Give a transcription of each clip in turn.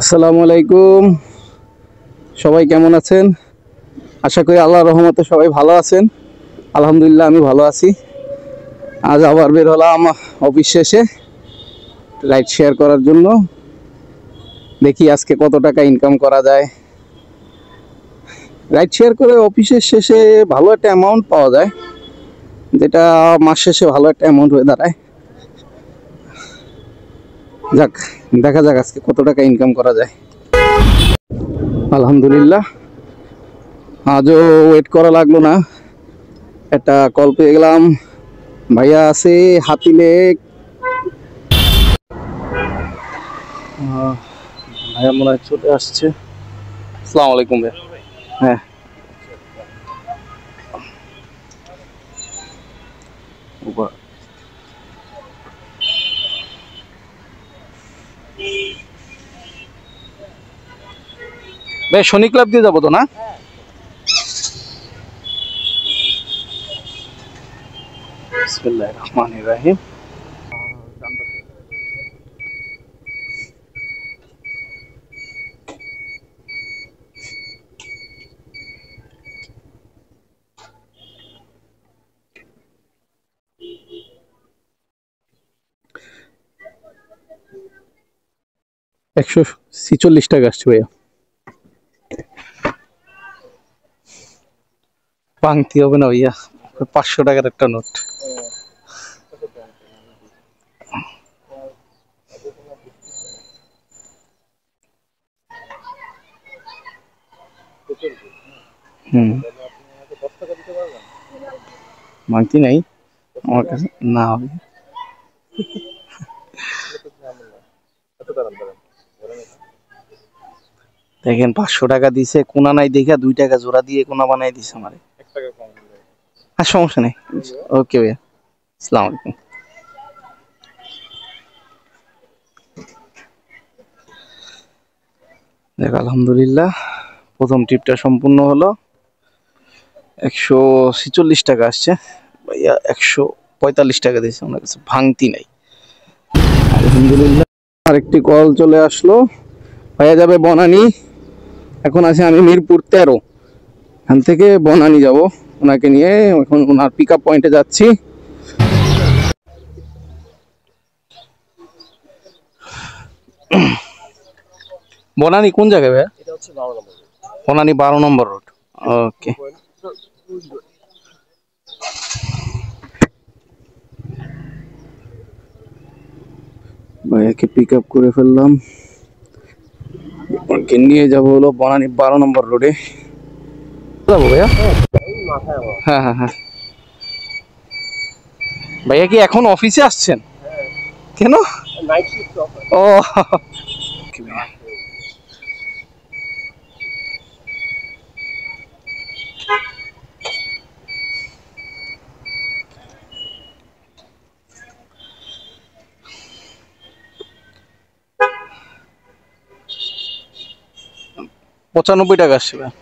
আসসালামু আলাইকুম। সবাই কেমন আছেন? আশা করি আল্লাহর রহমতে সবাই ভালো আছেন। আলহামদুলিল্লাহ আমি ভালো আছি। আজ আবার বের হলাম অফিস শেষে রাইড শেয়ার করার জন্য। দেখি আজকে কত টাকা ইনকাম করা যায়। রাইড শেয়ার করে অফিসের শেষে ভালো একটা অ্যামাউন্ট পাওয়া যায়, যেটা মাস শেষে ভালো একটা অ্যামাউন্ট হয়ে দাঁড়ায়। যাক, দেখা যাক আজকে কত টাকা ইনকাম করা যায়। আলহামদুলিল্লাহ আজও ওয়েট করা লাগলো না, একটা কল পেয়ে গেলাম। ভাইয়া আছে হাতিলে। ভাইয়া মনে হয় চলে আসছে। আসসালামু আলাইকুম ভাইয়া। হ্যাঁ, ভাই শনি ক্লাব দিয়ে যাবো তো না? বিসমিল্লাহির রহমানির রহিম। 146 টাকা আসছে ভাইয়া। ভাঙতি হবে না ভাইয়া, 500 টাকার একটা নোট। হুম, ভাঙতি নাই আমার কাছে না হবে। দেখেন 500 টাকা দিছে, কোনা নাই দেখা 2 টাকা জোড়া দিয়ে কোনা বানাই দিছে আমারে। আর সমস্যা নেই। ওকে ভাইয়া, আসসালামু আলাইকুম। দেখ আলহামদুলিল্লাহ প্রথম ট্রিপটা সম্পূর্ণ হলো। 146 টাকা আসছে ভাইয়া, 145 টাকা দিয়েছে ওনার কাছে, ভাঙতি নাই। আলহামদুলিল্লাহ আরেকটি কল চলে আসলো। ভাইয়া যাবে বনানী, এখন আছে আমি মিরপুর 13, এখান থেকে বনানী যাব ওনাকে নিয়ে। এখন ওনার পিক আপ পয়েন্টে যাচ্ছি। বনানী কোন জায়গায় ভাইয়া? বনানী 12 নম্বর রোড। ওকে, ভাইয়াকে পিক আপ করে ফেললাম। ওকে নিয়ে যাবো হলো বনানী 12 নম্বর রোডে যাবো ভাইয়া। হ্যাঁ হ্যাঁ হ্যাঁ। ভাইয়া কি এখন অফিসে আসছেন? কেন? ও, 95 টাকা আসছে ভাইয়া।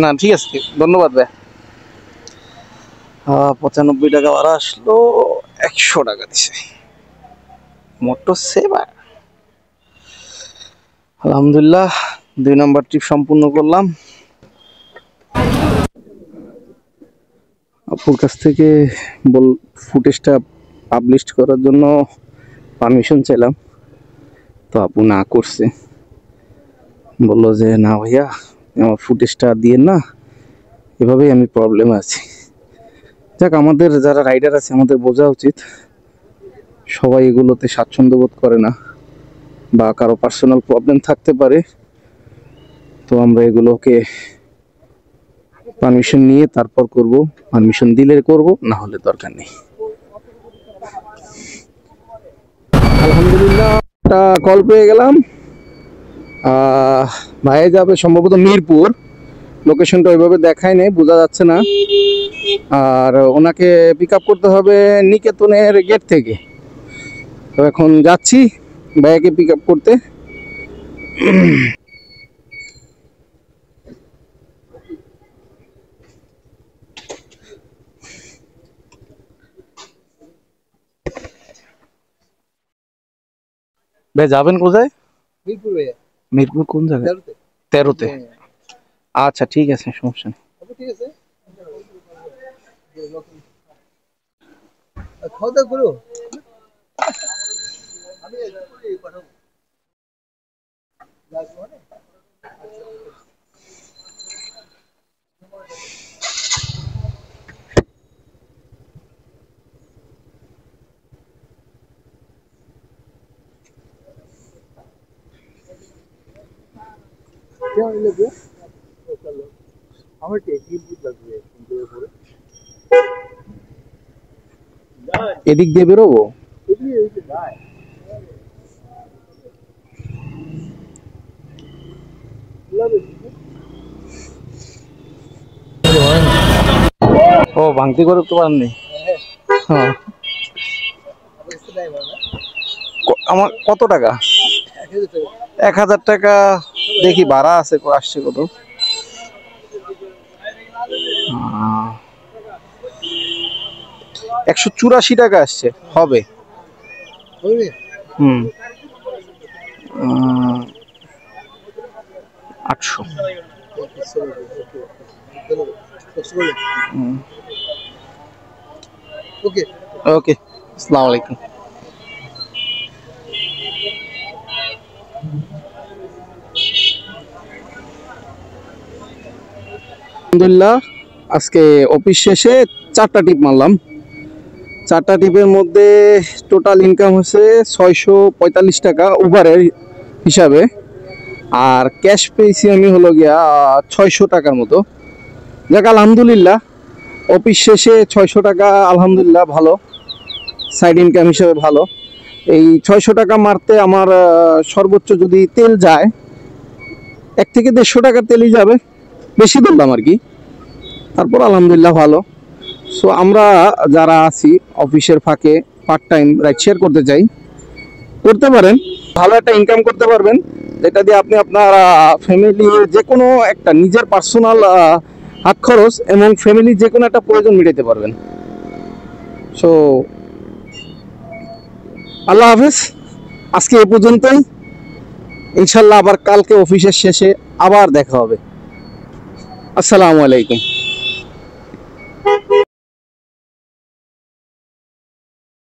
না ঠিক আছে, ধন্যবাদ ভাইয়া। 95 টাকা ভাড়া আসলো, 100 টাকা দিছে মোটর সেবা। আলহামদুলিল্লাহ 2 নম্বর ট্রিপ সম্পূর্ণ করলাম। আপুর কাছ থেকে ফুটেজটা পাবলিশ করার জন্য পারমিশন চাইলাম, তো আপু না করছে। বললো যে না ভাইয়া আমার ফুটেজটা দিয়ে না, এভাবেই আমি প্রবলেমে আছি। যাক, আমাদের যারা রাইডার আছে আমাদের বোঝা উচিত সবাই এগুলোতে স্বাচ্ছন্দ্য বোধ করে না, বা কারো পার্সোনাল প্রবলেম থাকতে পারে। তো আমরা এগুলোকে পারমিশন নিয়ে তারপর করব, পারমিশন দিলে করব, না হলে দরকার নেই। আলহামদুলিল্লাহ একটা কল পেয়ে গেলাম। ভাইয়া যাবে সম্ভবত মিরপুর, লোকেশনটা ওইভাবে দেখায় নেই, বোঝা যাচ্ছে না। আর ওনাকে পিক আপ করতে হবে নিকেতনের গেট থেকে। তো এখন যাচ্ছি ভাইয়াকে পিক আপ করতে। ভাই যাবেন কোথায়? মিরপুর ভাইয়া। মিরপুর কোন জায়গায়? 13 তে। 13-তে। হ্যাঁ। আচ্ছা ঠিক আছে, সমস্যা নেই। আপু ঠিক আছে। খাওয়া দাওয়া করো। আমি পাঠাবো। কেমন লাগবে? আমার কি বুঝ লাগবে কিন্তু পরে এদিক দিয়ে বেরোবো? ও ভাঙতি করে তো পারেননি? হ্যাঁ। আমার কত টাকা? 1000 টাকা। দেখি ভাড়া আছে, আসছে কত। 184 টাকা আসছে, হবে। হুম। 800। ওকে ওকে, আসসালামু আলাইকুম। আলহামদুলিল্লাহ, আজকে অফিস শেষে 4টা টিপ মারলাম। 4টা টিপের মধ্যে টোটাল ইনকাম হচ্ছে 645 টাকা উবারের হিসাবে। আর ক্যাশ পেয়েছি আমি হলো গিয়া 600 টাকার মতো। যাক আলহামদুলিল্লাহ, অফিস শেষে 600 টাকা আলহামদুলিল্লাহ ভালো, সাইড ইনকাম হিসেবে ভালো। এই 600 টাকা মারতে আমার সর্বোচ্চ যদি তেল যায় 1 থেকে 150 টাকার তেলই যাবে, বেশি বললাম আর কি। তারপর আলহামদুলিল্লাহ ভালো। সো আমরা যারা আছি অফিসের ফাঁকে পার্ট টাইম রাইড শেয়ার করতে চাই, করতে পারেন। ভালো একটা ইনকাম করতে পারবেন, যেটা দিয়ে আপনি আপনার ফ্যামিলি যে কোনো একটা নিজের পার্সোনাল হাত খরচ এবং ফ্যামিলির যে কোনো একটা প্রয়োজন মেটাতে পারবেন। সো আল্লাহ হাফেজ, আজকে এ পর্যন্তই। ইনশাল্লাহ আবার কালকে অফিসের শেষে আবার দেখা হবে। আসসালামু আলাইকুম।